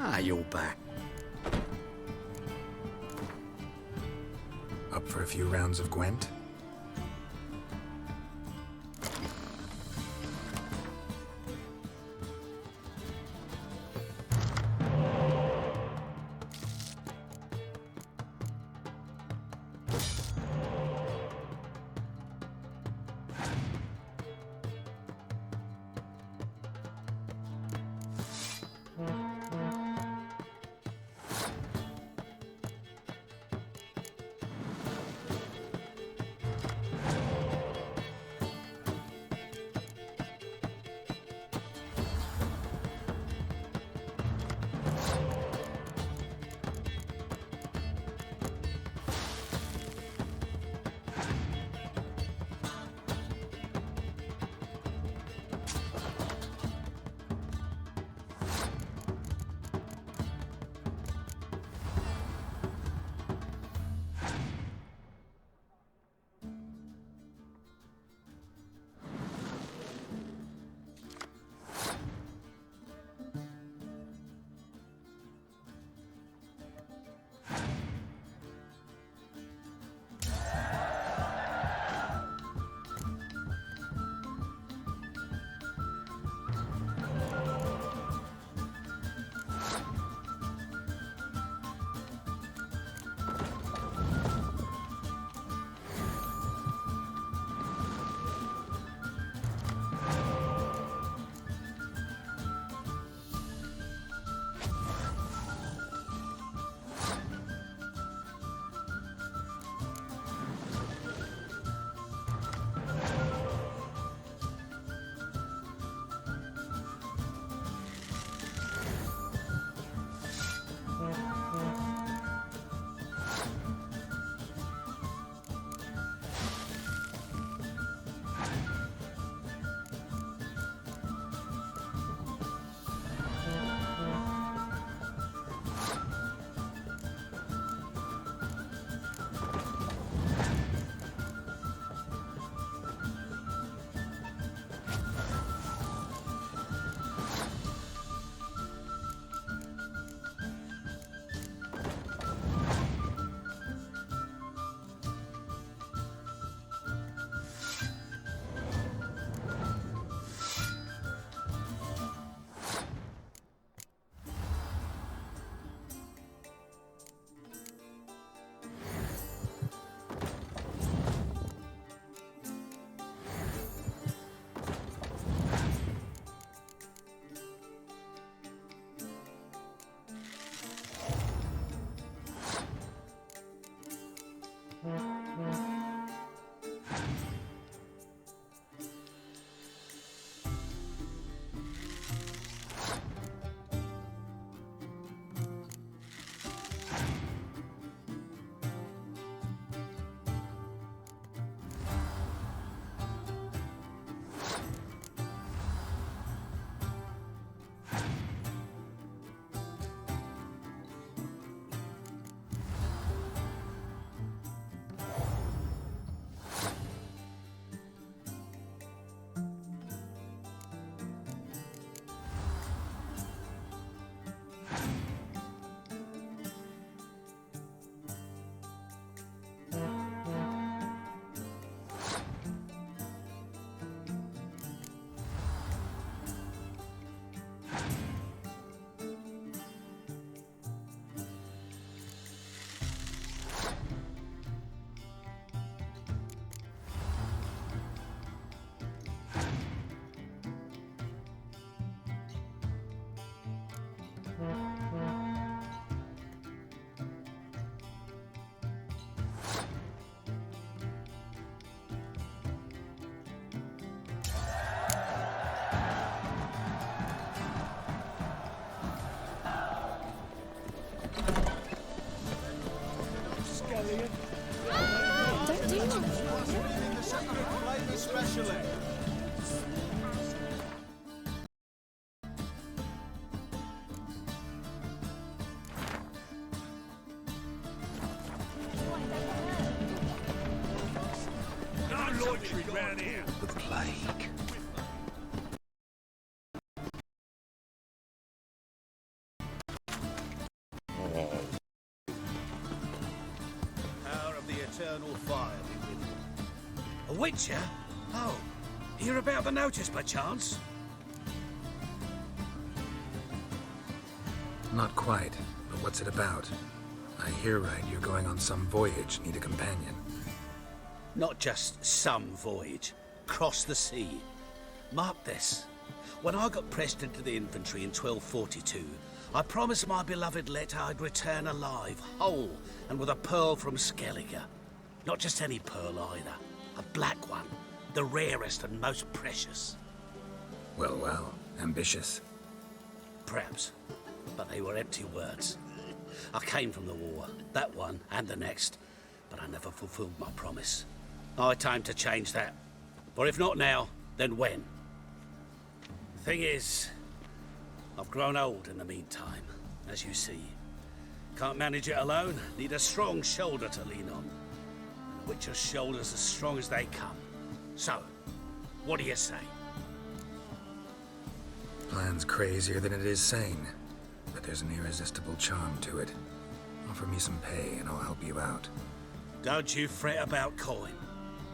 Ah, you're back. Up for a few rounds of Gwent? The plague. eternal fire be with you. A witcher? Oh, hear about the notice by chance? Not quite, but what's it about? I hear right, you're going on some voyage, need a companion. Not just some voyage. Cross the sea. Mark this. When I got pressed into the infantry in 1242, I promised my beloved Letta I'd return alive, whole, and with a pearl from Skellige. Not just any pearl either. A black one. The rarest and most precious. Well, well, ambitious. Perhaps. But they were empty words. I came from the war, that one and the next, but I never fulfilled my promise. High time to change that. For if not now, then when? Thing is, I've grown old in the meantime, as you see. Can't manage it alone, need a strong shoulder to lean on. And a witcher's shoulder's as strong as they come. So, what do you say? Plan's crazier than it is sane, but there's an irresistible charm to it. Offer me some pay and I'll help you out. Don't you fret about coin.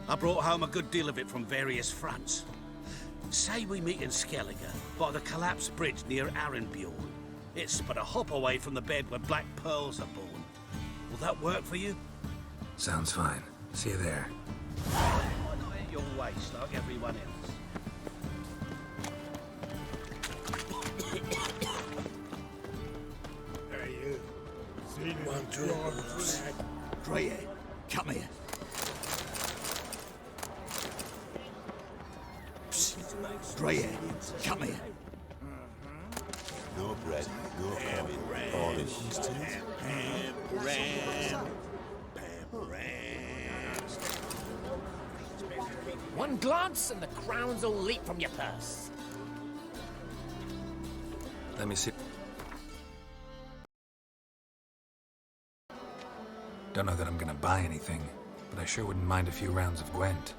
I brought home a good deal of it from various fronts. Say we meet in Skellige, by the collapsed bridge near Arenbjorn. It's but a hop away from the bed where black pearls are born. Will that work for you? Sounds fine. See you there. Why not at your waist like everyone else? Hey, you. Seen it? One, two, Greyhead, come here. Greyhead, come here. no bread, no coin, polished. One glance and the crowns will leap from your purse. Let me see. Don't know that I'm gonna buy anything, but I sure wouldn't mind a few rounds of Gwent.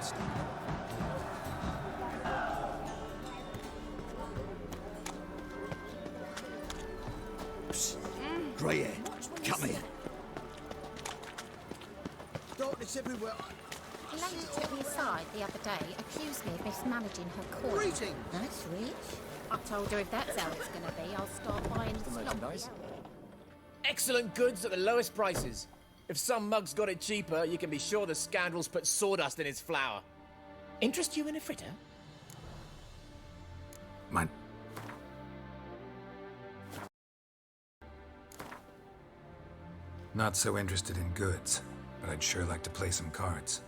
bastard. Grey hair, come here. Darkness everywhere. The lady took me aside the other day, accused me of mismanaging her coin. Greetings. That's rich. I told her if that's how it's going to be, I'll start buying merchandise. slop. Excellent goods at the lowest prices. If some mug's got it cheaper, you can be sure the scoundrels put sawdust in its flour. Interest you in a fritter? Mine. Not so interested in goods, but I'd sure like to play some cards.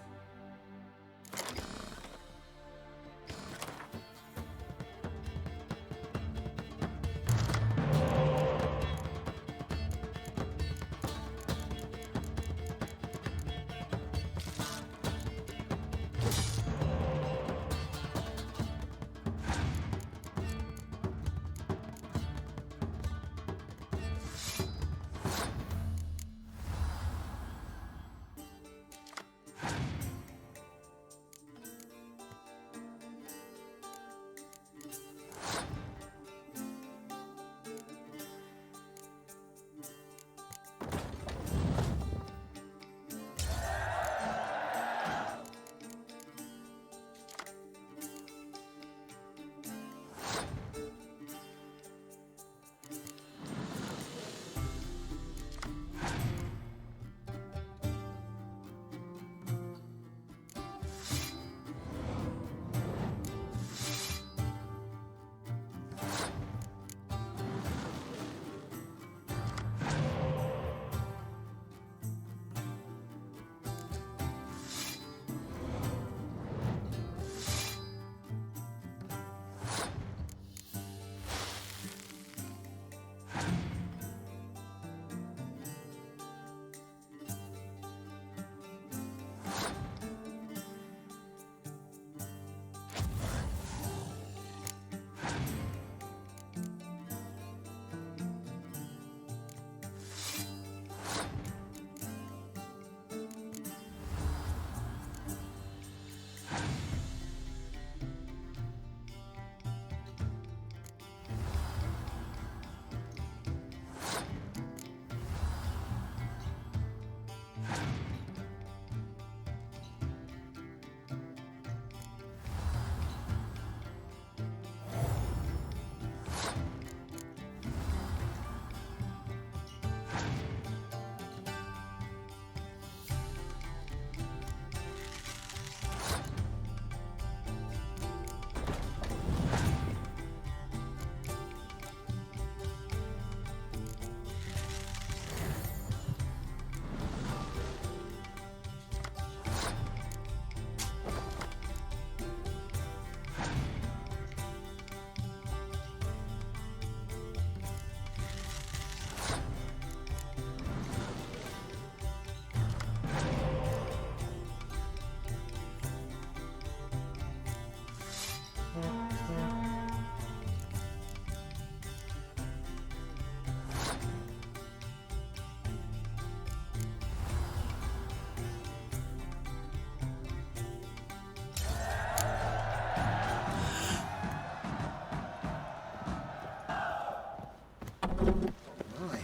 My,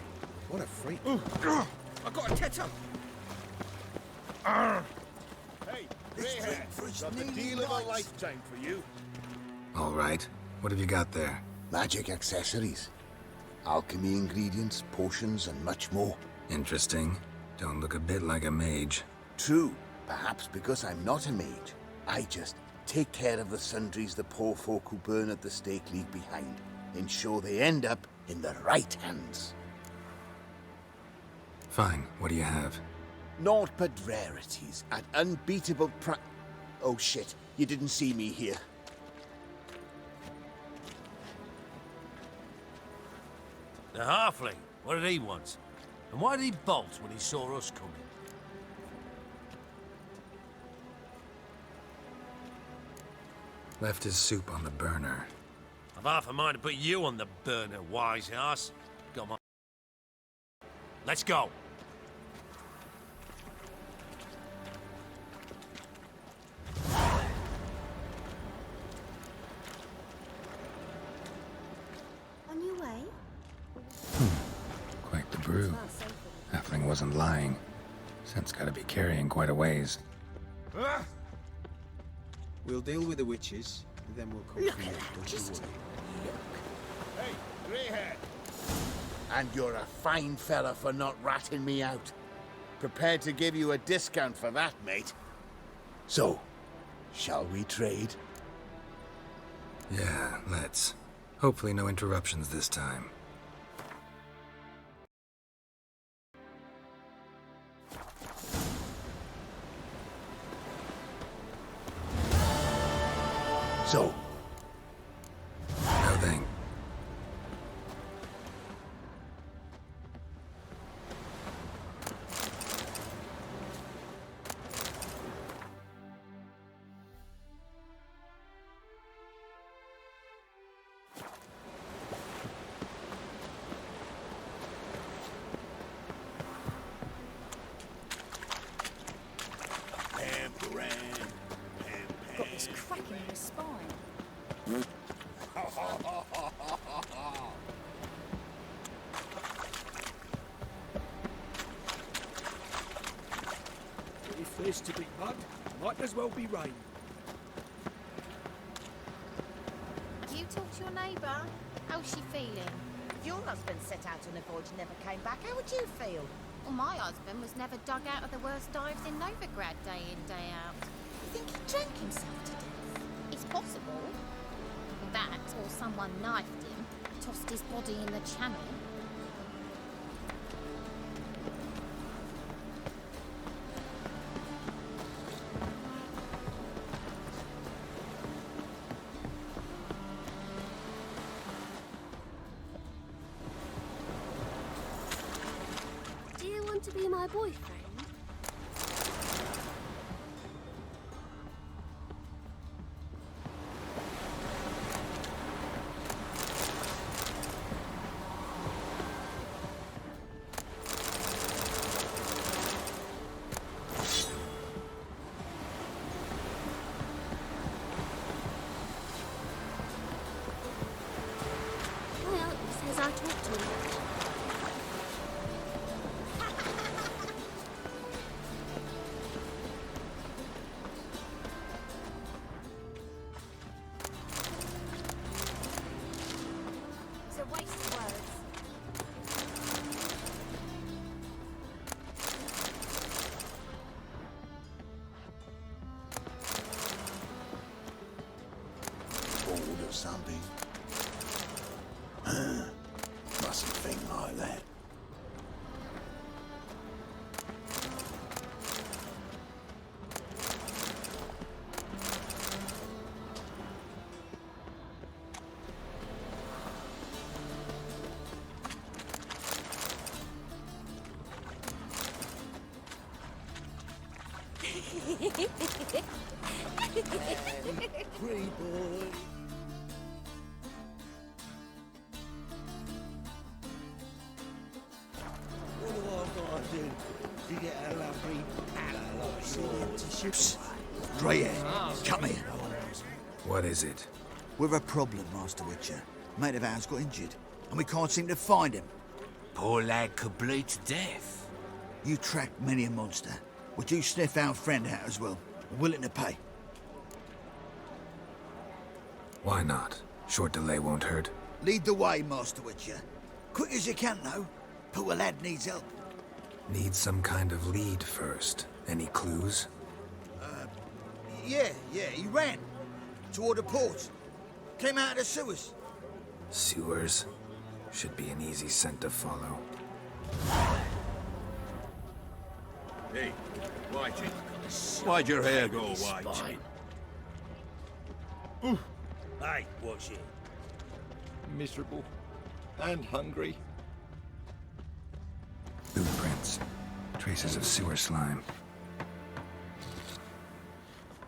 what a freak. I got a tether. Hey, Greyhair, got the deal of a lifetime for you. All right. What have you got there? Magic accessories. Alchemy ingredients, potions, and much more. Interesting. Don't look a bit like a mage. True, perhaps because I'm not a mage. I just take care of the sundries the poor folk who burn at the stake leave behind. Ensure they end up in the right hands. Fine. What do you have? Naught but rarities at unbeatable Oh shit, you didn't see me here. The halfling, what did he want? And why did he bolt when he saw us coming? Left his soup on the burner. I've half a mind to put you on the burner, wise ass. Come on. Let's go. wasn't lying. Scent's gotta be carrying quite a ways. We'll deal with the witches, and then we'll come for you. Don't you worry. Hey, greyhead. And you're a fine fella for not ratting me out. Prepared to give you a discount for that, mate. So, shall we trade? Yeah, let's. Hopefully no interruptions this time. So, No thing. Got this cracking in the spine. If there's to be mud, might as well be rain. Do you talk to your neighbour? How's she feeling? If your husband set out on a voyage and never came back, how would you feel? Well, my husband was never dug out of the worst dives in Novigrad day in, day out. You think he drank himself to death? It's possible. That, or someone knifed him, tossed his body in the channel. Do you want to be my boyfriend? Well, he says I talk too much. It's a waste of words. bored or something? Mustn't think like that. Free boy. What do I gotta do to get a lovely pal like yours? Greyhead, come here. What is it? We've a problem, Master Witcher. Mate of ours got injured, and we can't seem to find him. Poor lad could bleed to death. You tracked many a monster. Would you sniff our friend out as well? We're willing to pay. Why not? Short delay won't hurt. Lead the way, Master Witcher. Quick as you can, though. Poor lad needs help. Need some kind of lead first. Any clues? Yeah, he ran. Toward the port. Came out of the sewers. Sewers. Should be an easy scent to follow. Hey, Whitey. Why'd your hair go white? Spine. Hey, what's it? Miserable. And hungry. Footprints. Traces of sewer slime.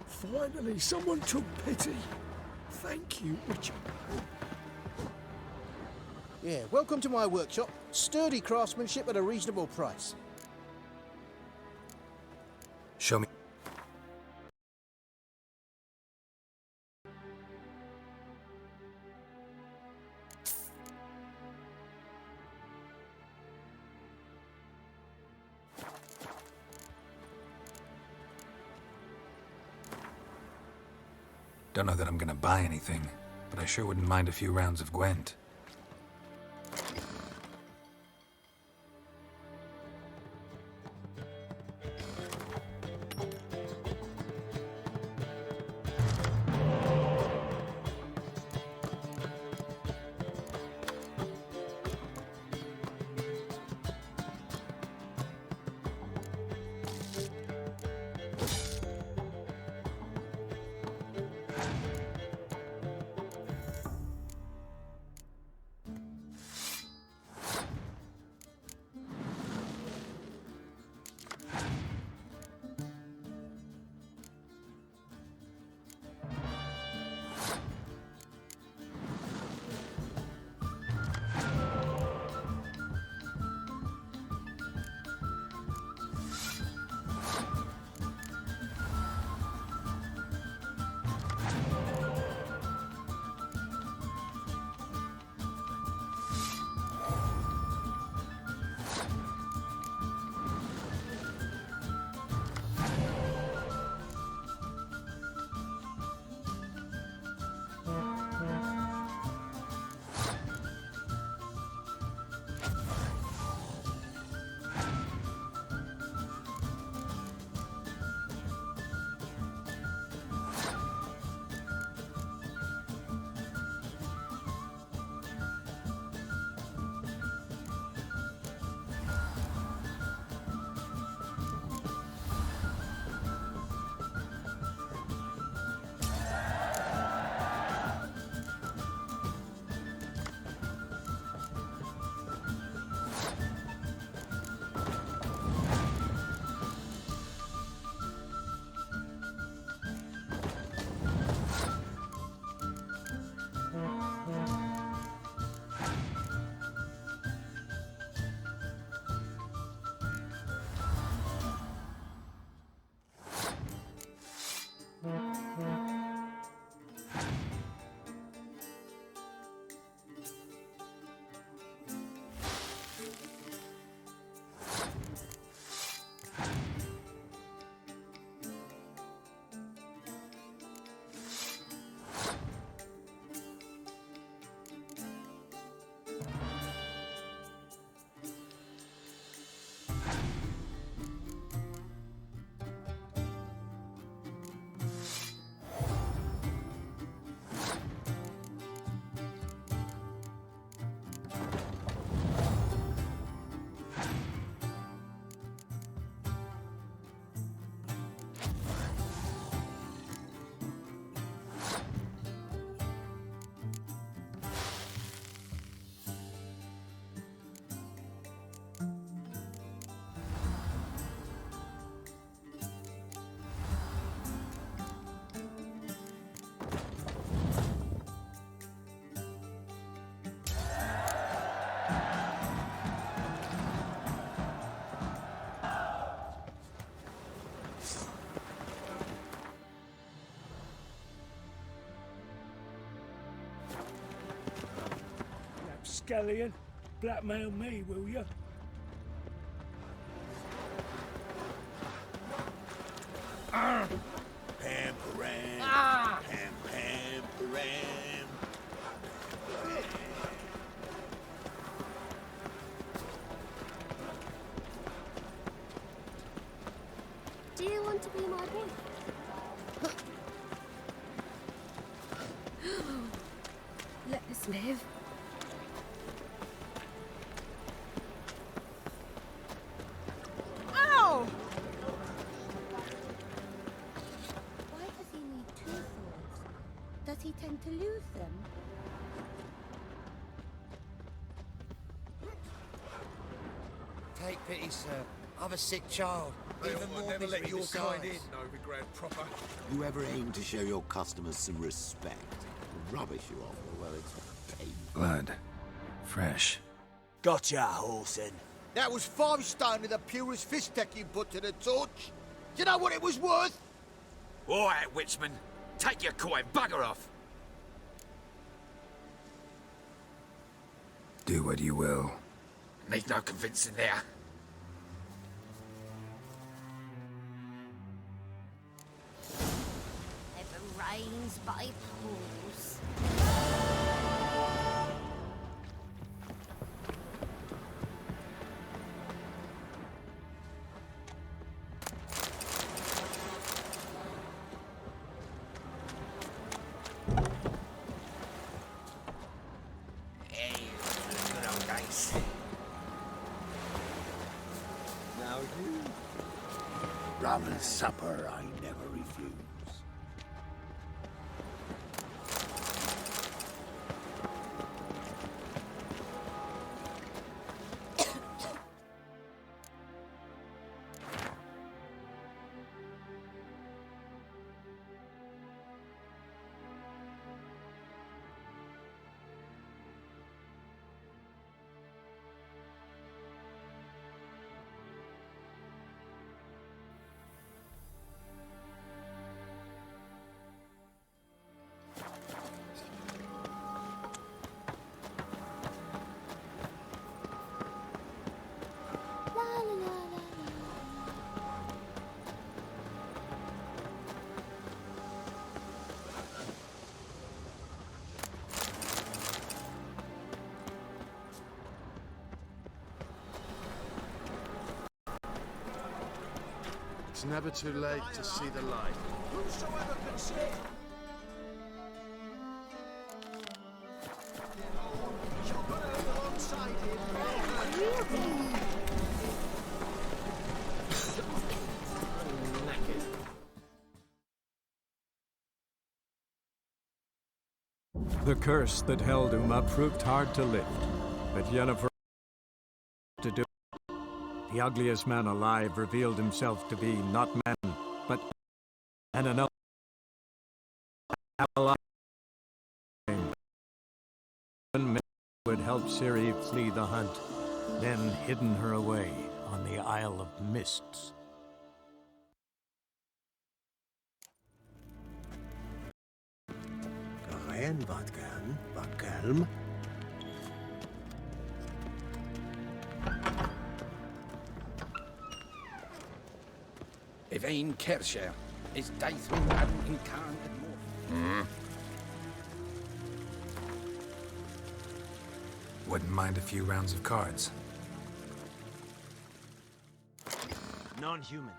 Finally, someone took pity. Thank you, Witcher. Yeah, welcome to my workshop. Sturdy craftsmanship at a reasonable price. Show me. Don't know that I'm gonna buy anything, but I sure wouldn't mind a few rounds of Gwent. Scallion, blackmail me, will you? Pam-param. Pam-pam-param. Do you want to be my boy? Let us live. Ow! Why does he need two swords? Does he tend to lose them? Take pity, sir. I've a sick child. Even more never let misery your kind besides. in, no regret proper. You ever aim to show your customers some respect? The rubbish you offer, well, it's pain. Blood. Fresh. Gotcha, Horson. That was 5 stone of the purest fish tech you put to the torch. Do you know what it was worth? All right, Witchman. Take your coin, bugger off. Do what you will. Need no convincing there. Never rains but it pours. Hey, good old days. Now you. Raven's supper I never refuse. It's never too late to see the light. Whosoever can say. You're gonna live alongside him. The curse that held Uma proved hard to lift, but Yennefer to do. The ugliest man alive revealed himself to be not man, but and another ally. Would help Ciri flee the hunt, then hidden her away on the Isle of Mists. Rein, wat kalm. Yvain Kershire is Daithrin Madden in Khan and more. Wouldn't mind a few rounds of cards. Non-humans.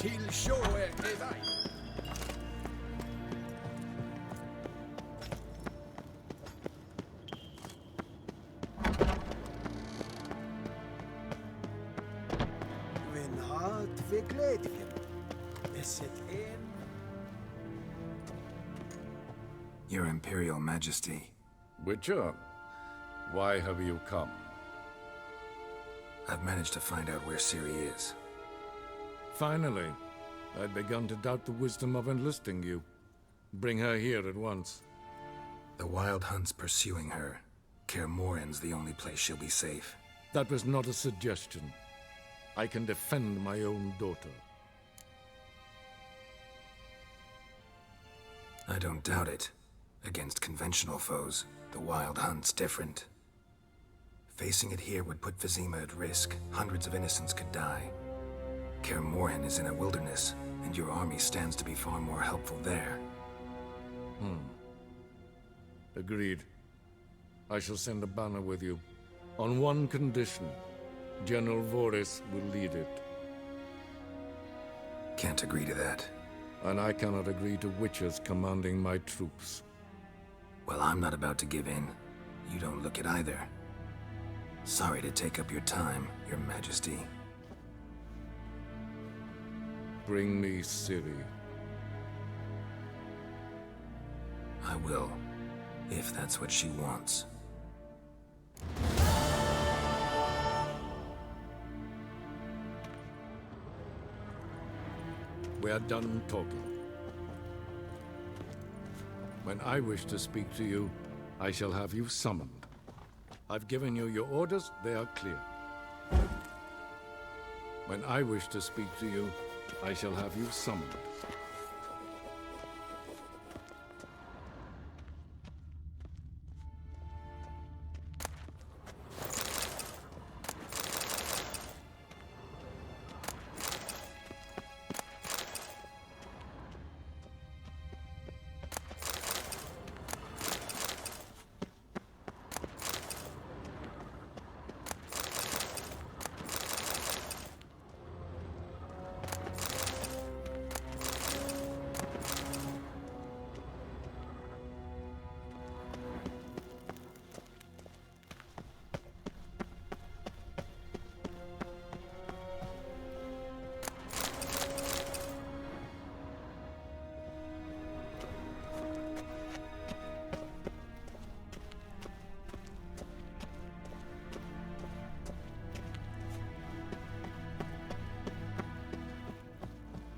He'll show where it is, eh? When hart verkleedingen. Is it in? Your Imperial Majesty. Witcher, why have you come? I've managed to find out where Ciri is. Finally. I'd begun to doubt the wisdom of enlisting you. Bring her here at once. The Wild Hunt's pursuing her. Kaer Morhen's the only place she'll be safe. That was not a suggestion. I can defend my own daughter. I don't doubt it. Against conventional foes, the Wild Hunt's different. Facing it here would put Vizima at risk. Hundreds of innocents could die. Kaer Morhen is in a wilderness, and your army stands to be far more helpful there. Agreed. I shall send a banner with you. On one condition. General Voris will lead it. Can't agree to that. And I cannot agree to Witchers commanding my troops. Well, I'm not about to give in. You don't look it either. Sorry to take up your time, Your Majesty. Bring me Ciri. I will, if that's what she wants. We are done talking. When I wish to speak to you, I shall have you summoned. I've given you your orders, they are clear. When I wish to speak to you, I shall have you summoned.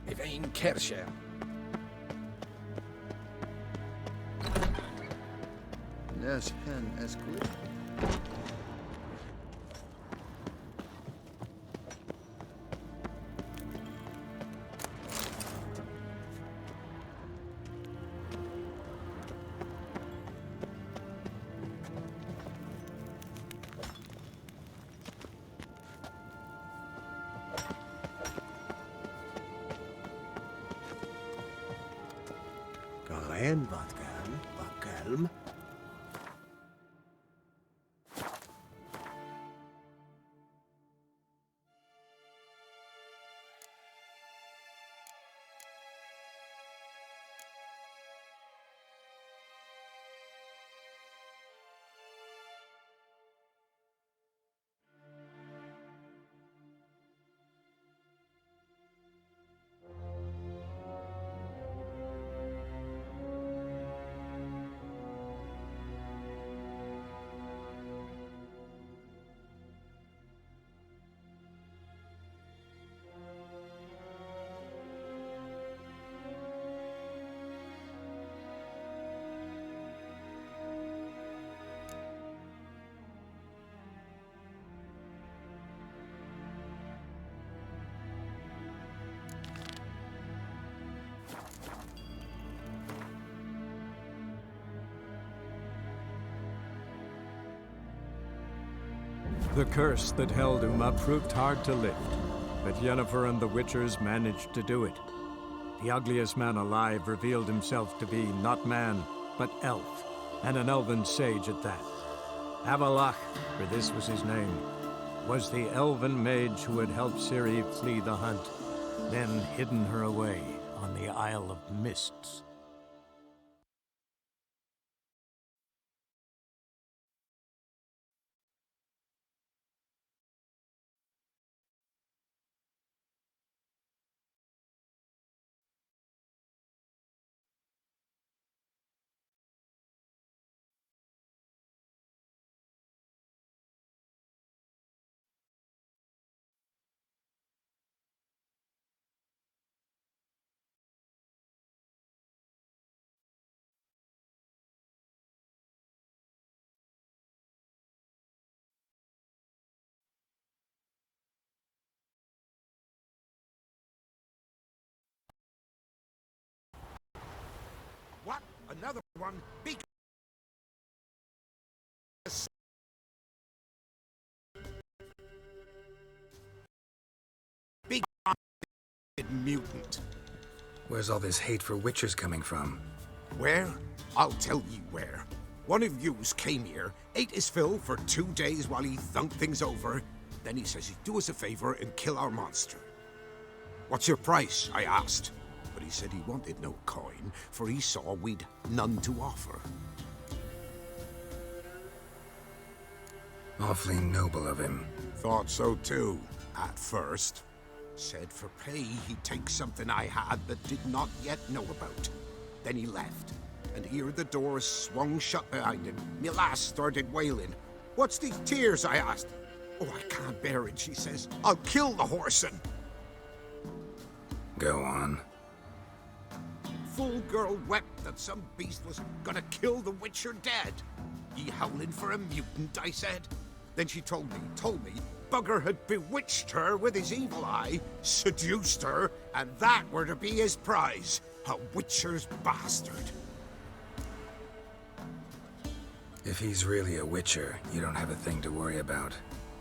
Yvain Kershire. Nes hen esquid. En wat kan, wat kalm. The curse that held Uma proved hard to lift, but Yennefer and the Witchers managed to do it. The ugliest man alive revealed himself to be not man, but elf, and an elven sage at that. Avallac'h, for this was his name, was the elven mage who had helped Ciri flee the hunt. then hidden her away on the Isle of Mists. What? Another one? Be mutant. Where's all this hate for Witchers coming from? Where? I'll tell you where. One of yous came here, ate his fill for 2 days while he thunked things over. Then he says he'd do us a favor and kill our monster. What's your price? I asked. But he said he wanted no coin, for he saw we'd none to offer. Awfully noble of him. Thought so too, at first. Said for pay he'd take something I had but did not yet know about. Then he left, and here the doors swung shut behind him. Me lass started wailing. What's these tears? I asked. Oh, I can't bear it, she says. I'll kill the whoreson. Go on. Full girl wept that some beast was gonna kill the Witcher dead. Ye howling for a mutant, I said. Then she told me, Bugger had bewitched her with his evil eye, seduced her, and that were to be his prize. A Witcher's bastard. If he's really a Witcher, you don't have a thing to worry about.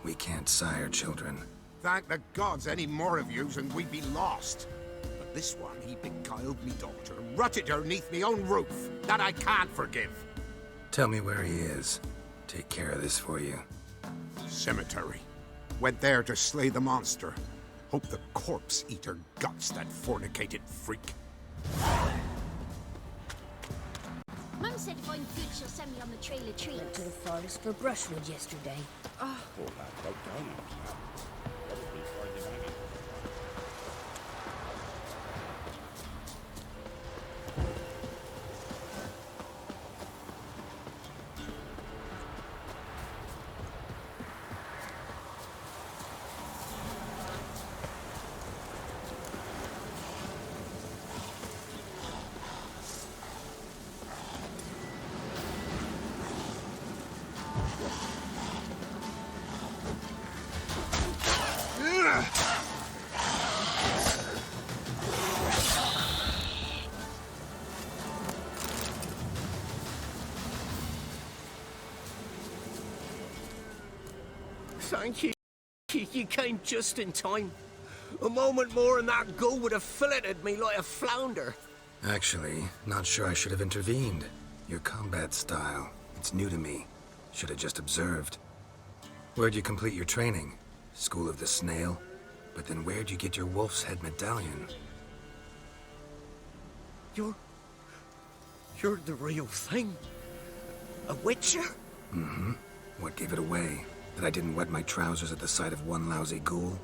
We can't sire children. Thank the gods any more of yous and we'd be lost. But this one, he beguiled me daughter, rutted her neath me own roof. That I can't forgive. Tell me where he is. Take care of this for you. Cemetery. Went there to slay the monster. Hope the corpse eater guts that fornicated freak. Mum said if I'm good, she'll send me on the trail of treats. Went to the forest for brushwood yesterday. Oh. Thank you. You came just in time. A moment more and that gull would have filleted me like a flounder. Actually, not sure I should have intervened. Your combat style, it's new to me. Should have just observed. Where'd you complete your training? School of the Snail? But then where'd you get your wolf's head medallion? You're the real thing? A Witcher? Mm-hmm. What gave it away? That I didn't wet my trousers at the sight of one lousy ghoul?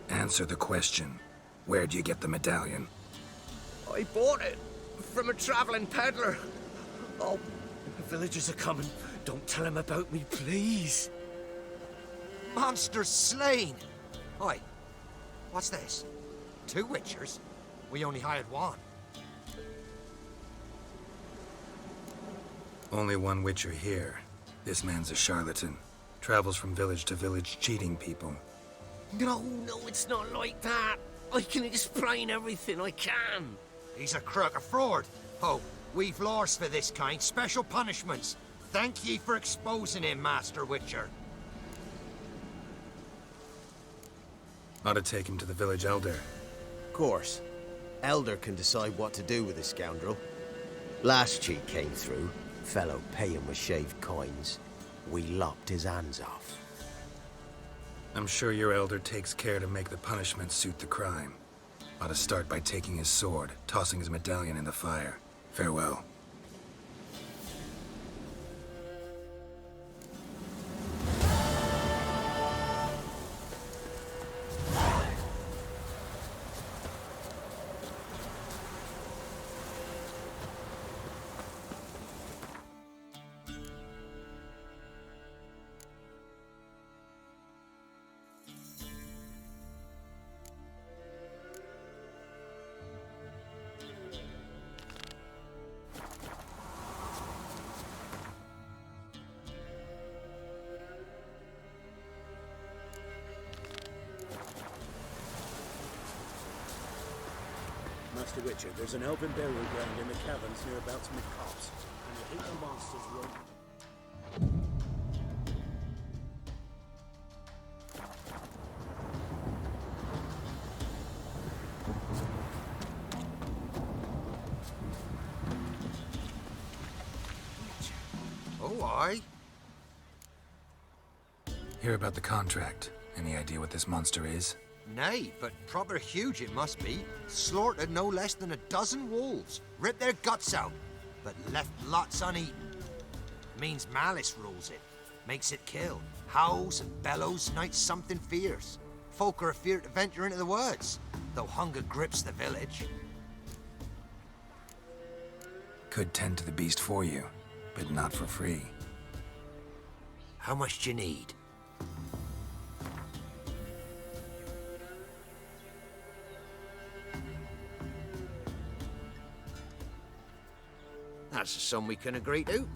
Answer the question. Where'd you get the medallion? I bought it from a traveling peddler. Oh, the villagers are coming. Don't tell them about me, please. Monster slain! Oi, what's this? 2 Witchers? We only hired one. Only one Witcher here. This man's a charlatan. Travels from village to village cheating people. No, it's not like that. I can explain everything, I can. He's a crook, a fraud. Oh, we've laws for this kind, special punishments. Thank ye for exposing him, Master Witcher. Ought to take him to the village elder. Of course. Elder can decide what to do with the scoundrel. Last cheat came through. Fellow paying with shaved coins. We lopped his hands off. I'm sure your elder takes care to make the punishment suit the crime. Ought to start by taking his sword, tossing his medallion in the fire. Farewell. Master Witcher, there's an elven burial ground in the caverns nearabouts mid-copse, and a heap of monsters roam. Oh, aye. Hear about the contract. Any idea what this monster is? Nay, but proper huge it must be. Slaughtered no less than a dozen wolves. Ripped their guts out, but left lots uneaten. Means malice rules it. Makes it kill. Howls and bellows nights something fierce. Folk are afeard to venture into the woods, though hunger grips the village. Could tend to the beast for you, but not for free. How much do you need? That's a sum we can agree to.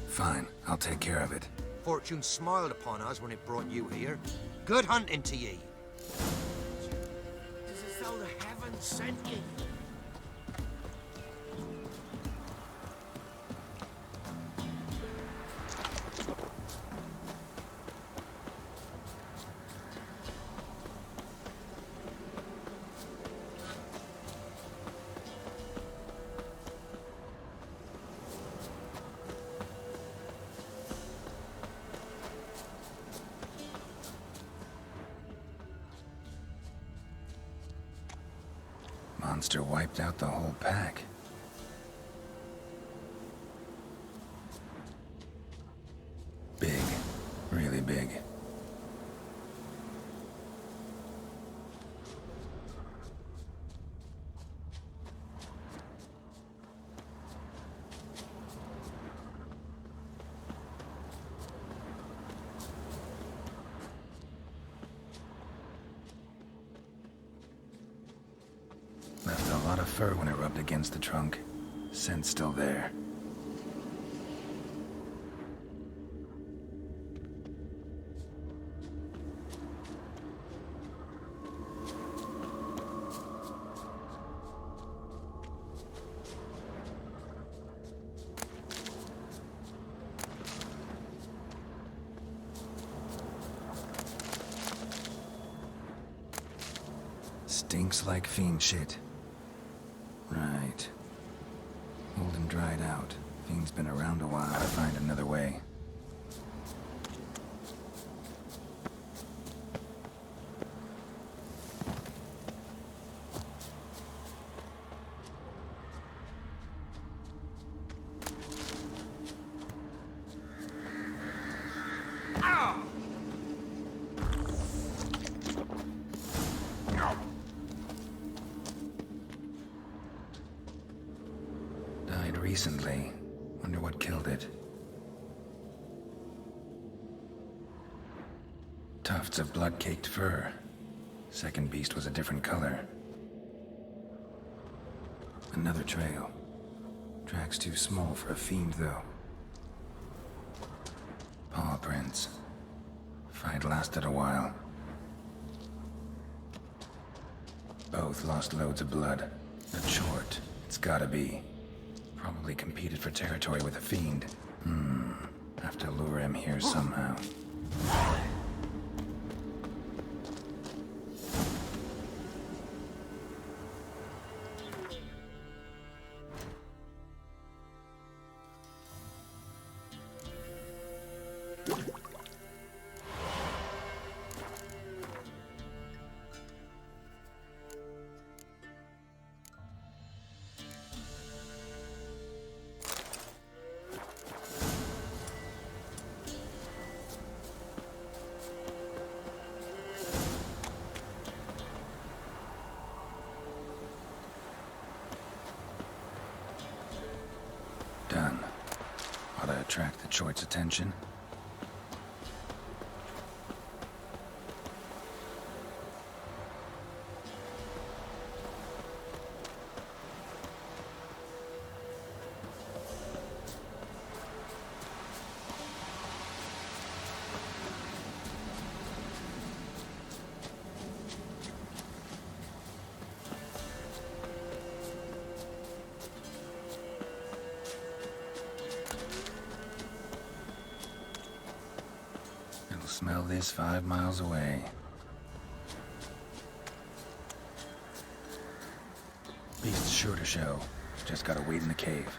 Fine, I'll take care of it. Fortune smiled upon us when it brought you here. Good hunting to ye. It's as though the heavens sent ye. Monster wiped out the whole pack. Big. Really big. Left a lot of fur when it rubbed against the trunk. Scent's still there. Stinks like fiend shit. Right. Old and dried out. Fiend's been around a while to find another way. Died recently. Wonder what killed it. Tufts of blood-caked fur. Second beast was a different color. Another trail. Track's too small for a fiend, though. Paw prints. Fight lasted a while. Both lost loads of blood. A short. It's gotta be. Probably competed for territory with a fiend. Have to lure him here somehow. attract the Choit's attention. It'll smell this 5 miles away. Beast's sure to show. Just gotta wait in the cave.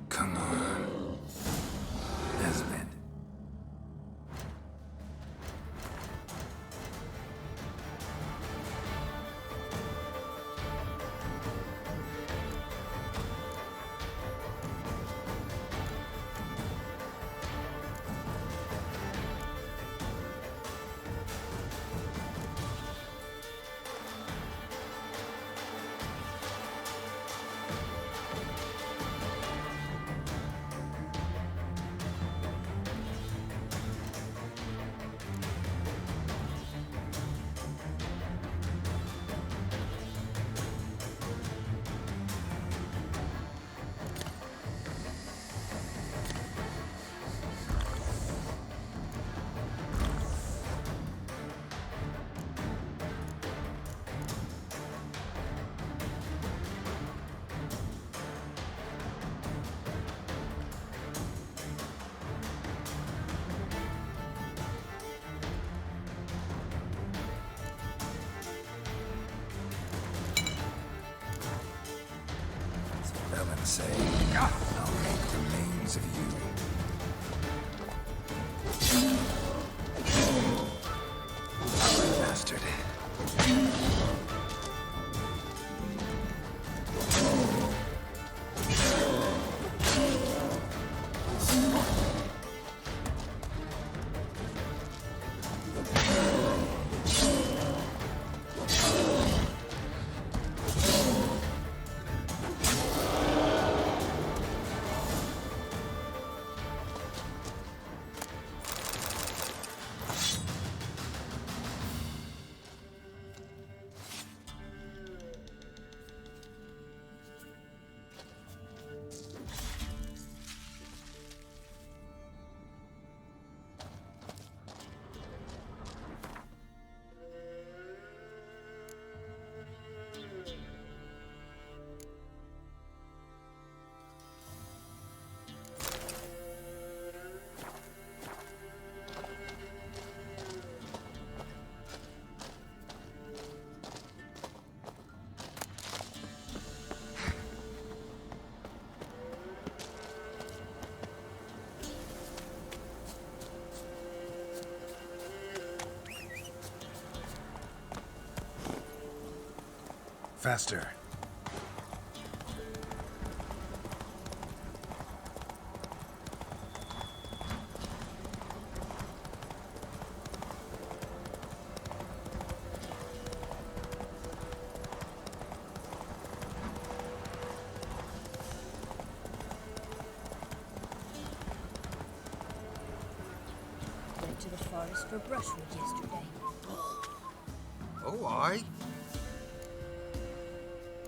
Come on. Esmond. Velen say, I'll make remains of you. Bastard. Faster. Went to the forest for brushwood yesterday. Oh, aye.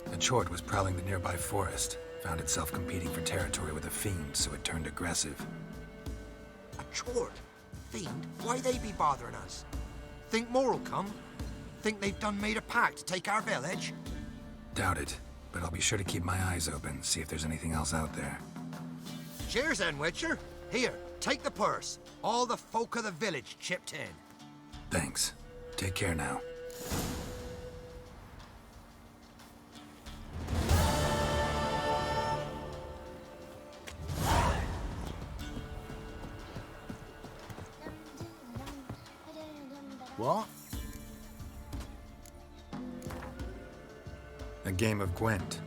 The Chort was prowling the nearby forest. Found itself competing for territory with a fiend, so it turned aggressive. A Chort? Fiend? Why they be bothering us? Think more'll come? Think they've done made a pact to take our village? Doubt it, but I'll be sure to keep my eyes open, see if there's anything else out there. Cheers then, Witcher. Here, take the purse. All the folk of the village chipped in. Thanks. Take care now. What? A game of Gwent.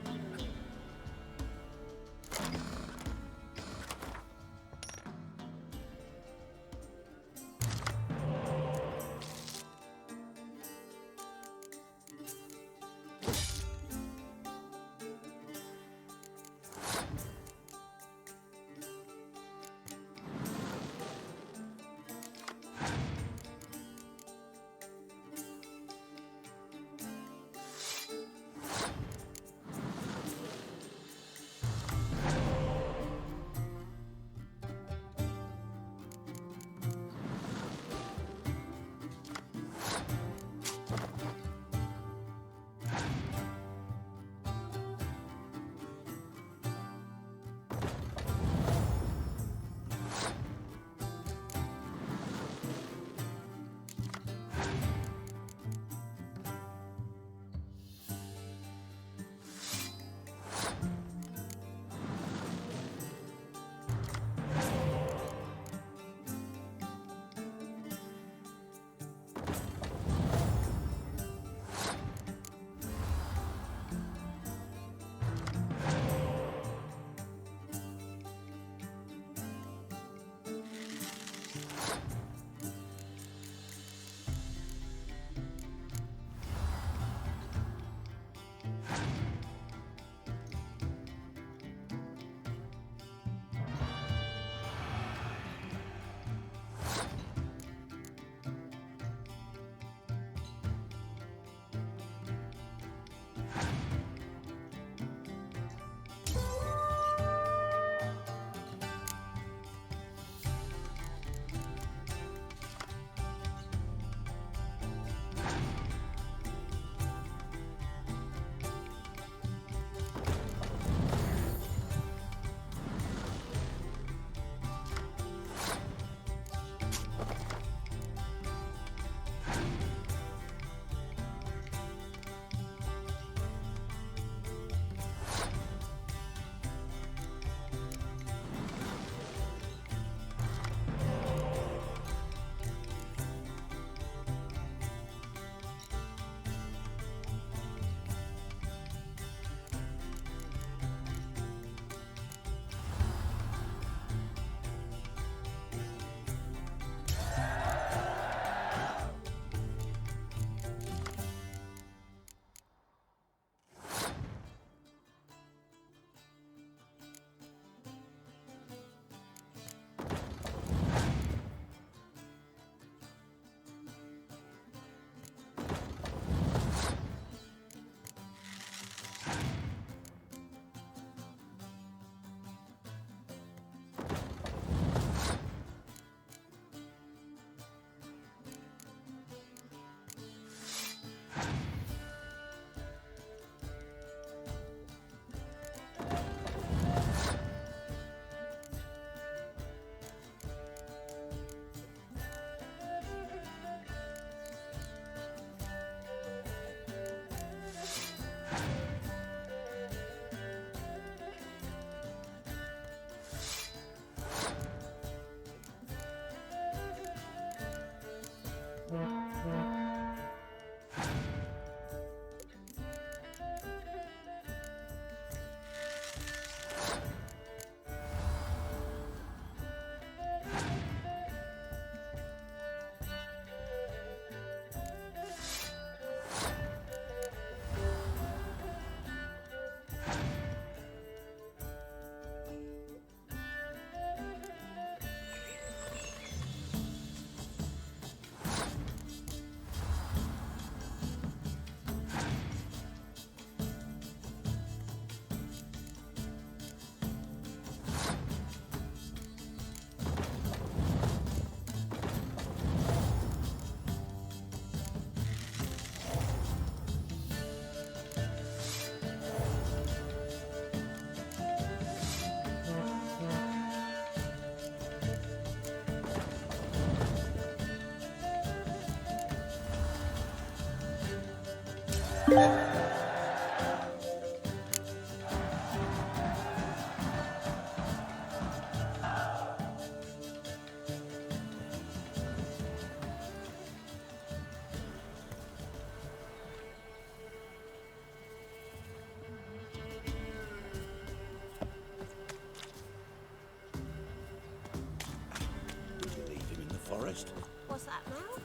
forest. What's that now?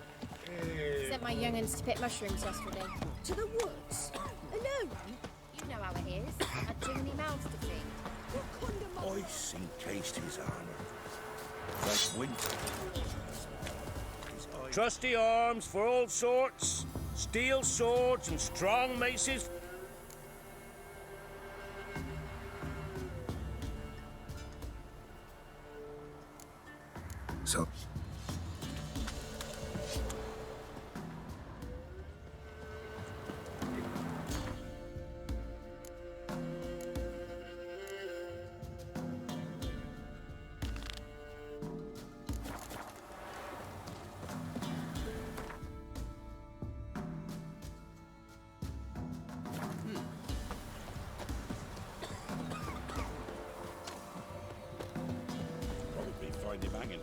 Sent my young'uns to pick mushrooms yesterday. To the woods? Alone? You know how it is. Had too many mouths to feed. What kind of Ice encased his armor. Like winter. Trusty arms for all sorts, steel swords and strong maces. So... Probably find him hanging.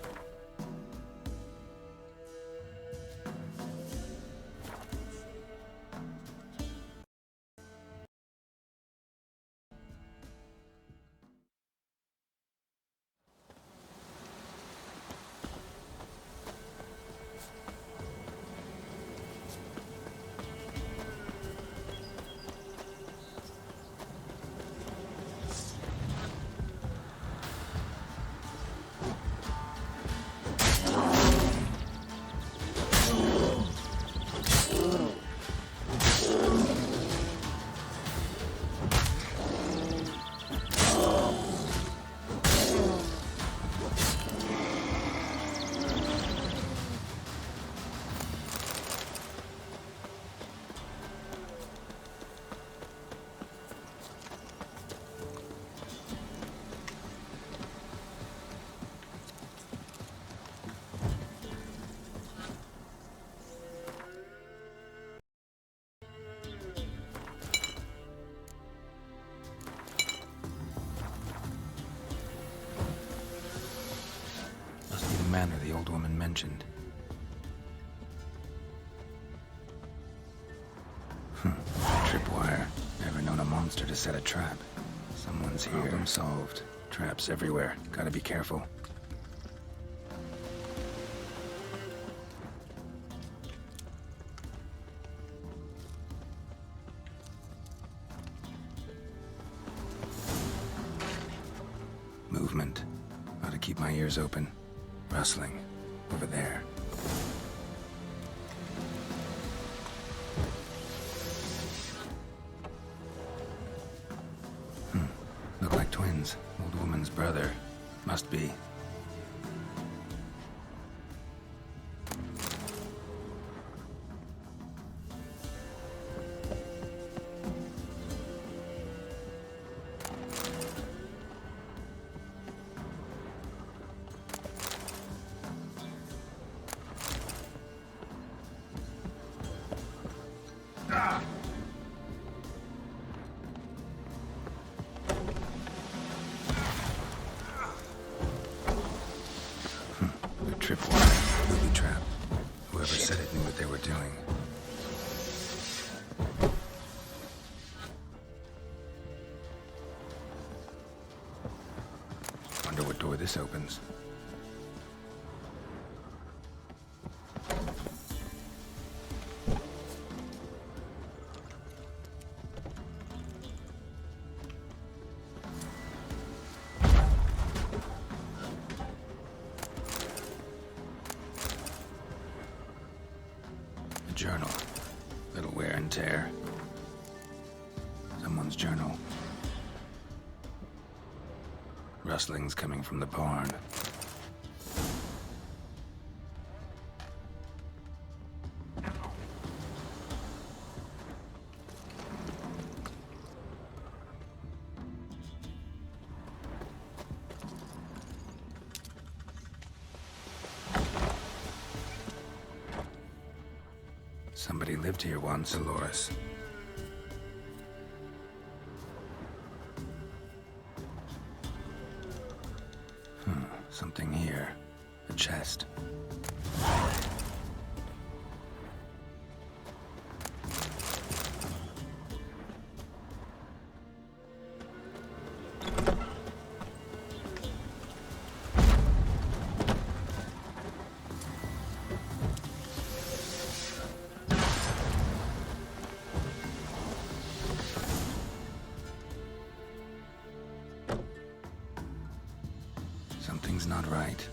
Must be the manor the old woman mentioned. Tripwire. Never known a monster to set a trap. Someone's here. Problem solved. Traps everywhere. Gotta be careful. Movement. Ought to keep my ears open. Rustling. Over there. Look like twins. Old woman's brother. Must be. Tripwire. Booby trap. Whoever said it knew what they were doing. Wonder what door this opens. A journal. Little wear and tear. Someone's journal. Rustlings coming from the barn. Somebody lived here once, Dolores. Something here. A chest. Something's not right.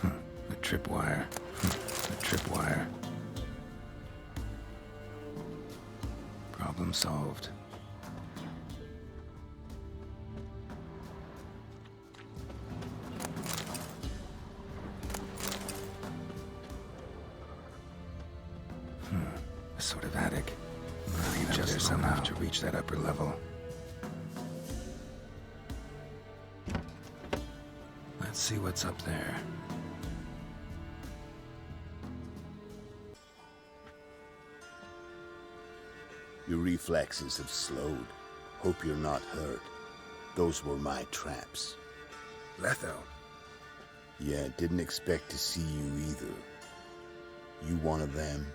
A tripwire. A tripwire. Problem solved. A sort of attic. Just somehow to reach that upper level. Let's see what's up there. Your reflexes have slowed. Hope you're not hurt. Those were my traps. Letho? Yeah, didn't expect to see you either. You one of them?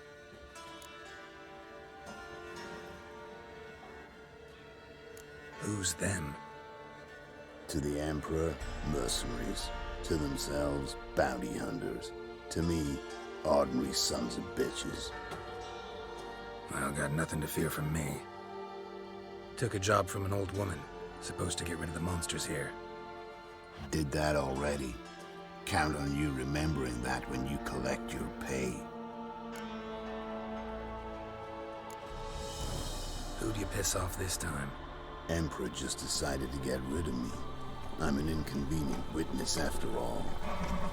Who's them? To the Emperor, mercenaries. To themselves, bounty hunters. To me, ordinary sons of bitches. Well, got nothing to fear from me. Took a job from an old woman. Supposed to get rid of the monsters here. Did that already. Count on you remembering that when you collect your pay. Who'd you piss off this time? Emperor just decided to get rid of me. I'm an inconvenient witness after all.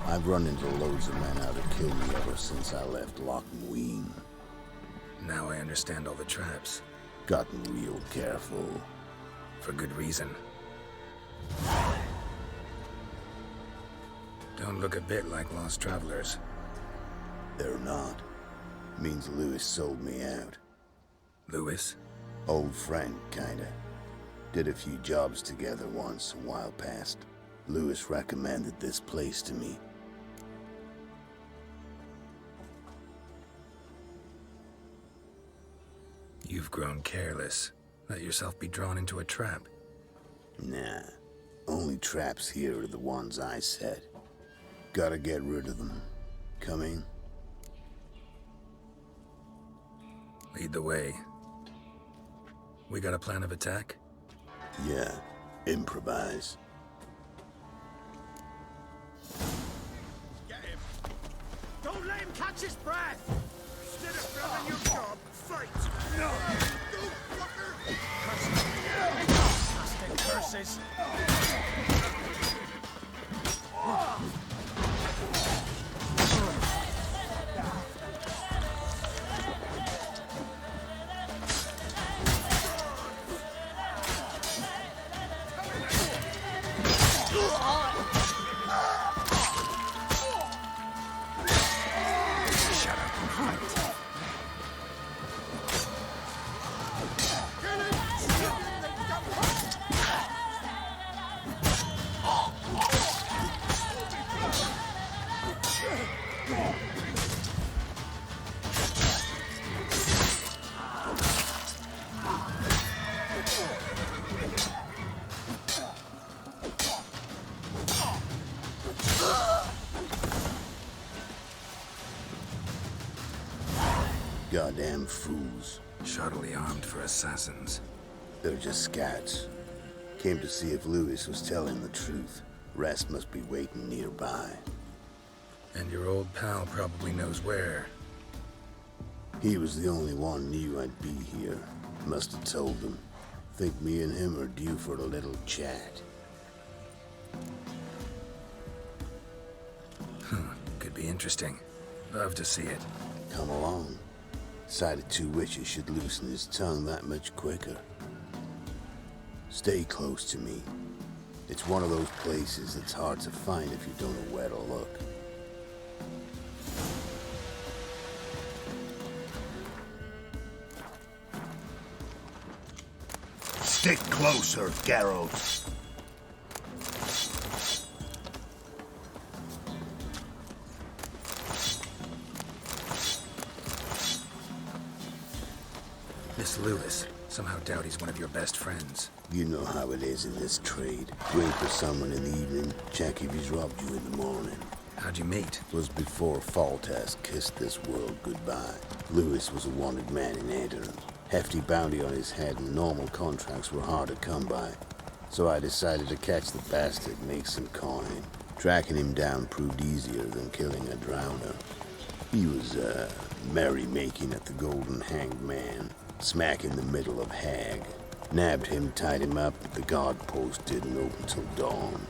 I've run into loads of men out to kill me ever since I left Loch Mween. Now I understand all the traps. Gotten real careful. For good reason. Don't look a bit like lost travelers. They're not. Means Lewis sold me out. Lewis? Old friend, kinda. Did a few jobs together once, a while past. Lewis recommended this place to me. You've grown careless. Let yourself be drawn into a trap. Nah. Only traps here are the ones I set. Gotta get rid of them. Coming? Lead the way. We got a plan of attack? Yeah. Improvise. Get him. Don't let him catch his breath. Instead of filming your job, fight. No. Go, fucker. Casting curses. Goddamn fools. Shoddily armed for assassins. They're just scats. Came to see if Lewis was telling the truth. Rest must be waiting nearby. And your old pal probably knows where. He was the only one knew I'd be here. Must have told them. Think me and him are due for a little chat. Could be interesting. Love to see it. Come along. Sight of two witches should loosen his tongue that much quicker. Stay close to me. It's one of those places that's hard to find if you don't know where to look. Stick closer, Geralt. Miss Lewis. Somehow doubt he's one of your best friends. You know how it is in this trade. Wait for someone in the evening, check if he's robbed you in the morning. How'd you meet? Was before Foltest kissed this world goodbye. Lewis was a wanted man in Aedirn. Hefty bounty on his head and normal contracts were hard to come by. So I decided to catch the bastard, make some coin. Tracking him down proved easier than killing a drowner. He was, merrymaking at the Golden Hanged Man, smack in the middle of Hag. Nabbed him, tied him up, but the guard post didn't open till dawn.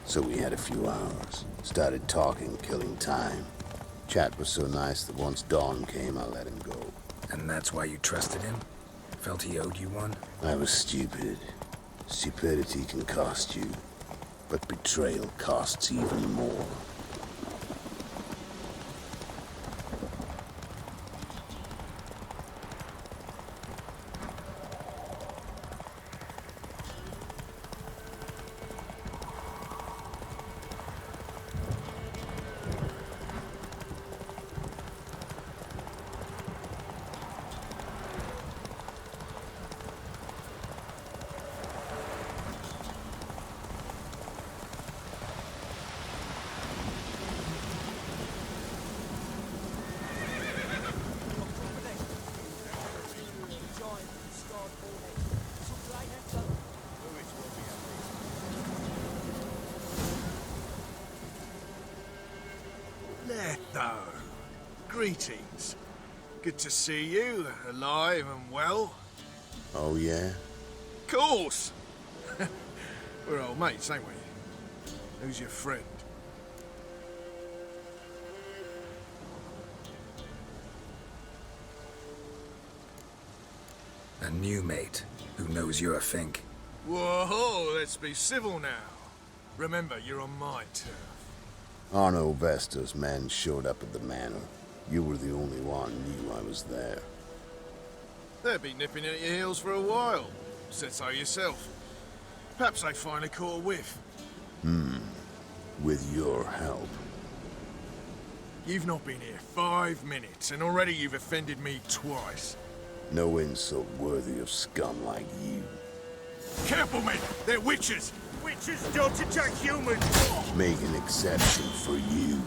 So we had a few hours. Started talking, killing time. Chat was so nice that once dawn came, I let him go. And that's why you trusted him? Felt he owed you one? I was stupid. Stupidity can cost you, but betrayal costs even more. Letho, greetings. Good to see you, alive and well. Oh, yeah? Course! We're old mates, ain't we? Who's your friend? A new mate who knows you're a Fink. Whoa, let's be civil now. Remember, you're on my turf. Arno Vestor's men showed up at the manor. You were the only one knew I was there. They'll be nipping at your heels for a while. Said so yourself. Perhaps they finally caught a whiff. With your help. You've not been here 5 minutes, and already you've offended me twice. No insult worthy of scum like you. Careful, men! They're witches! Witches don't attack humans! Make an exception for you.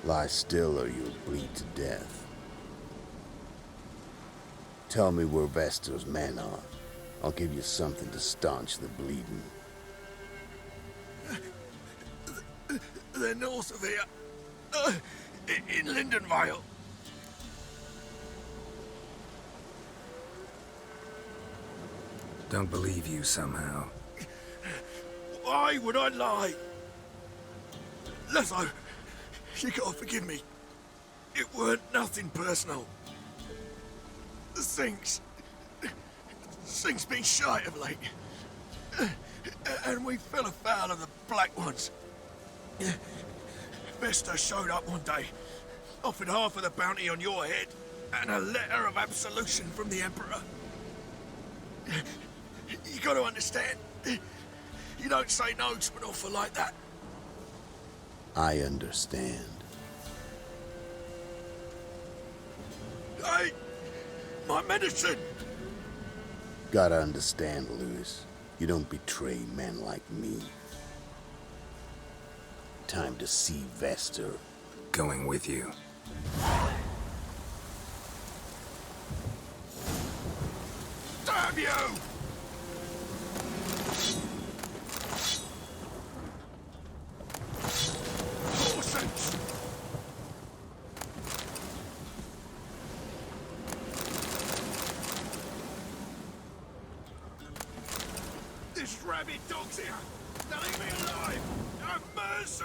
Lie still or you'll bleed to death. Tell me where Vestor's men are. I'll give you something to staunch the bleeding. They're north of here. In Lindenvale. Don't believe you somehow. Why would I lie? Letho, you gotta forgive me. It weren't nothing personal. Things been shy of late. And we fell afoul of the Black Ones. Vestor showed up one day, offered half of the bounty on your head, and a letter of absolution from the Emperor. You gotta understand, you don't say no to an offer like that. I understand. Hey, my medicine! Gotta understand, Lewis. You don't betray men like me. Time to see Vestor. Going with you. Damn you! Horses! This rabid dog's here! Now leave me alive! Have mercy!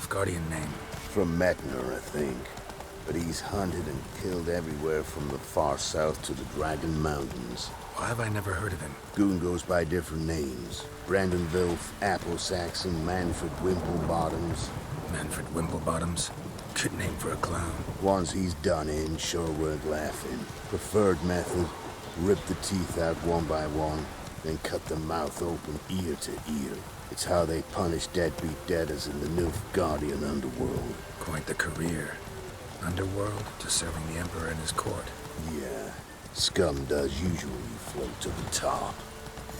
Nilfgaardian name? From Metner, I think. But he's hunted and killed everywhere from the far south to the Dragon Mountains. Why have I never heard of him? Goon goes by different names. Brandon Wilf, Apple Saxon, Manfred Wimplebottoms. Manfred Wimplebottoms? Good name for a clown. Ones he's done in sure weren't laughing. Preferred method, rip the teeth out one by one, then cut the mouth open ear to ear. It's how they punish deadbeat debtors in the Nilfgaardian underworld. Quite the career. Underworld to serving the Emperor and his court. Yeah, scum does usually float to the top.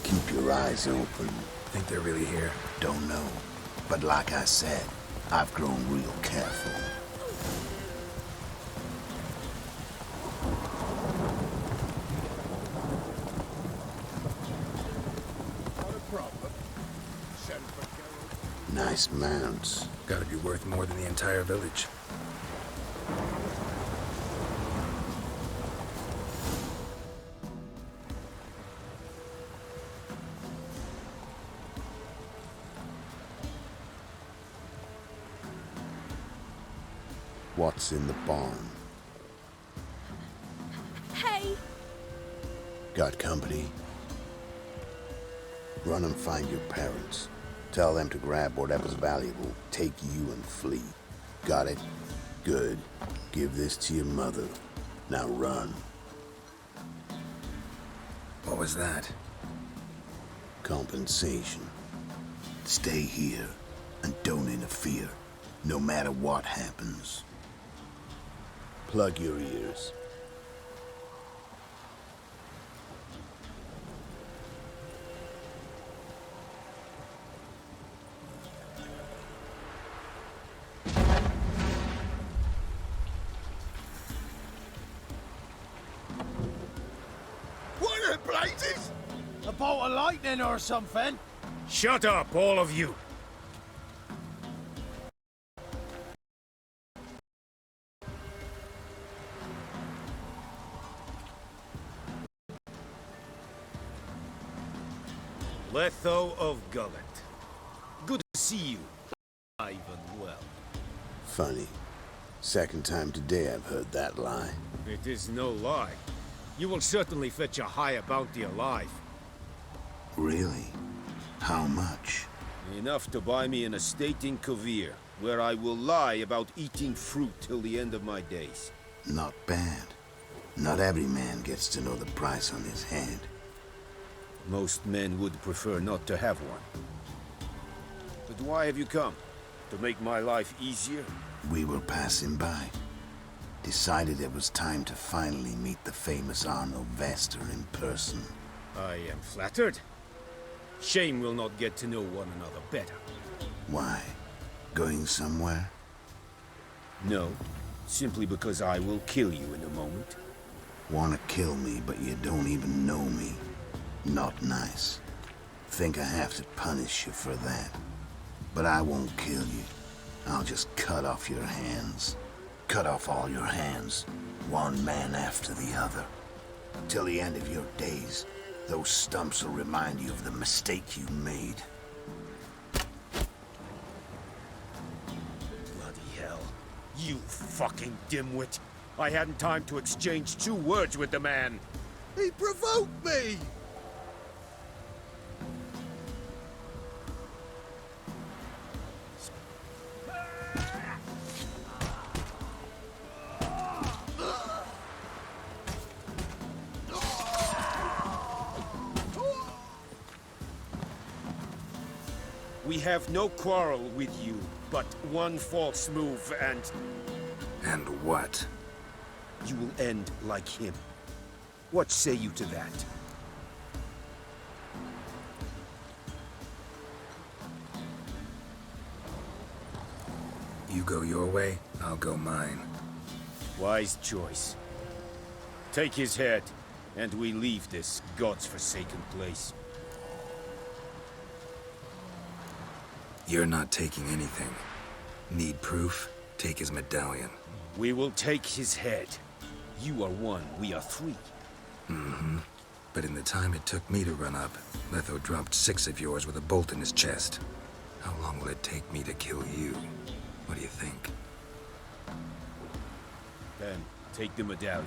Keep your eyes open. Think they're really here? Don't know. But like I said, I've grown real careful. Nice mounts. Gotta be worth more than the entire village. What's in the barn? Hey! Got company? Run and find your parents. Tell them to grab whatever's valuable, take you and flee. Got it? Good. Give this to your mother. Now run. What was that? Compensation. Stay here and don't interfere, no matter what happens. Plug your ears. What the blazes? A bolt of lightning or something? Shut up, all of you! Letho of Gullet. Good to see you. Alive and well. Funny. Second time today I've heard that lie. It is no lie. You will certainly fetch a higher bounty alive. Really? How much? Enough to buy me an estate in Kovir, where I will lie about eating fruit till the end of my days. Not bad. Not every man gets to know the price on his head. Most men would prefer not to have one. But why have you come? To make my life easier? We were passing by. Decided it was time to finally meet the famous Arno Vester in person. I am flattered. Shame we'll not get to know one another better. Why? Going somewhere? No, simply because I will kill you in a moment. Wanna kill me, but you don't even know me. Not nice. Think I have to punish you for that. But I won't kill you. I'll just cut off your hands. Cut off all your hands, one man after the other. Till the end of your days, those stumps will remind you of the mistake you made. Bloody hell. You fucking dimwit. I hadn't time to exchange 2 words with the man. He provoked me! We have no quarrel with you, but one false move and... And what? You will end like him. What say you to that? You go your way, I'll go mine. Wise choice. Take his head, and we leave this god's-forsaken place. You're not taking anything. Need proof? Take his medallion. We will take his head. You are 1, we are 3. Mm-hmm. But in the time it took me to run up, Letho dropped 6 of yours with a bolt in his chest. How long will it take me to kill you? What do you think? Then, take the medallion.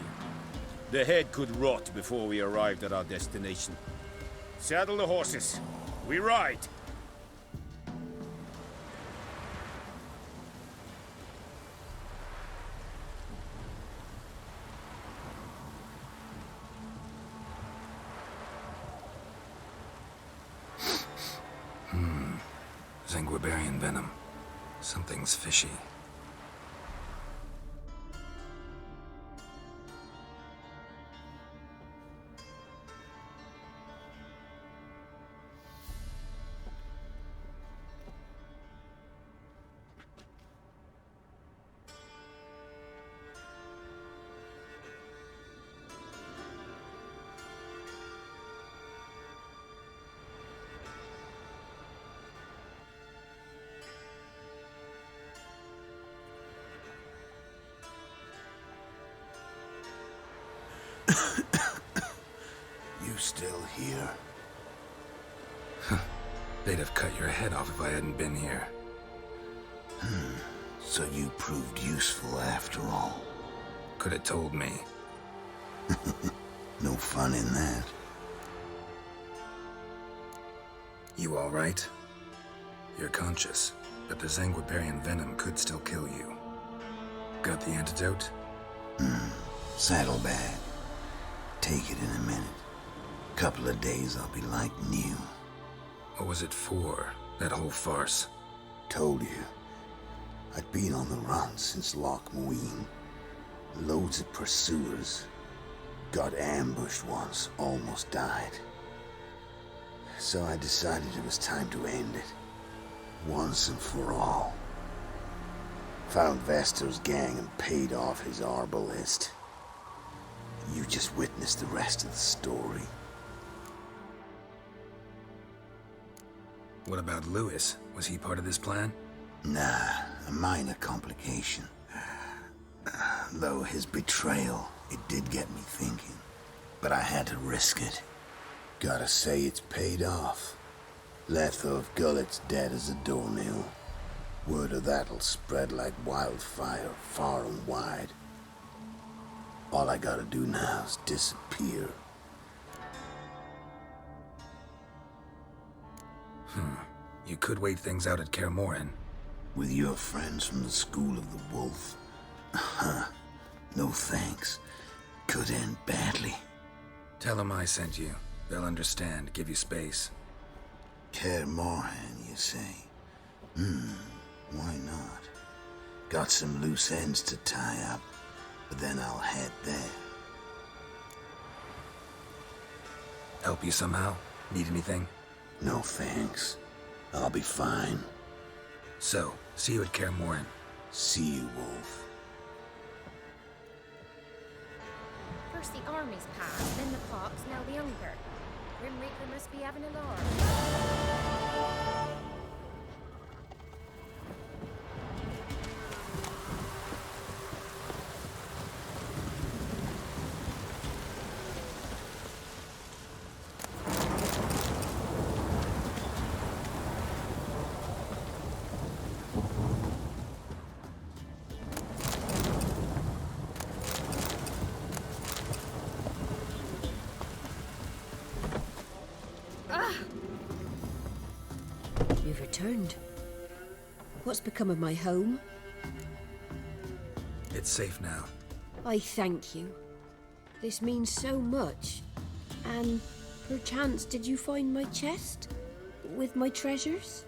The head could rot before we arrived at our destination. Saddle the horses. We ride! Zanguibarian venom. Something's fishy. You still here? They'd have cut your head off if I hadn't been here. So you proved useful after all. Could have told me. No fun in that. You all right? You're conscious, but the Zanguibarian venom could still kill you. Got the antidote? Saddlebag. Take it in a minute. Couple of days I'll be like new. What was it for, that whole farce? Told you. I'd been on the run since Loch Muin. Loads of pursuers. Got ambushed once, almost died. So I decided it was time to end it. Once and for all. Found Vestor's gang and paid off his arbalist. You just witnessed the rest of the story. What about Lewis? Was he part of this plan? Nah, a minor complication. Though his betrayal, it did get me thinking. But I had to risk it. Gotta say it's paid off. Letho of Gullet's dead as a doornail. Word of that'll spread like wildfire far and wide. All I gotta do now is disappear. You could wait things out at Kaer Morhen. With your friends from the School of the Wolf? No thanks. Could end badly. Tell them I sent you. They'll understand, give you space. Kaer Morhen, you say? Why not? Got some loose ends to tie up, but then I'll head there. Help you somehow? Need anything? No thanks. I'll be fine. So, see you at Kaer Morhen. See you, Wolf. First the armies passed, then the pox, now the hunger. Grim Reaper must be having a lark. You've returned. What's become of my home? It's safe now. I thank you. This means so much. And perchance did you find my chest? With my treasures?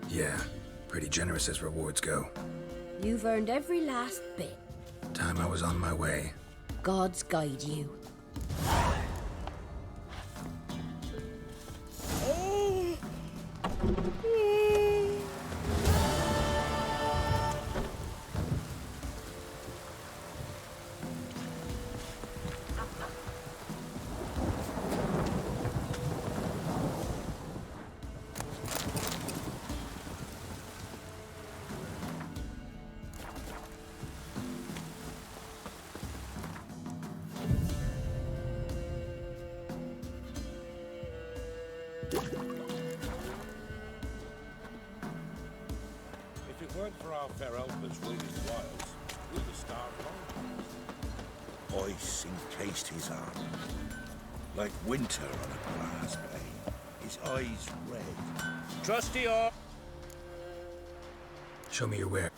Yeah, pretty generous as rewards go. You've earned every last bit. Time I was on my way. Gods guide you. If it weren't for our If our elders waited wilds, we'd have starved long. Ice encased his arm, like winter on a grass plain. His eyes red. Trusty or... Show me your where.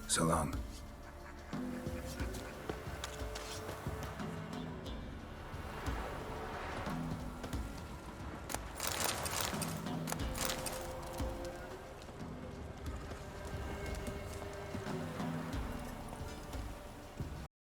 So long.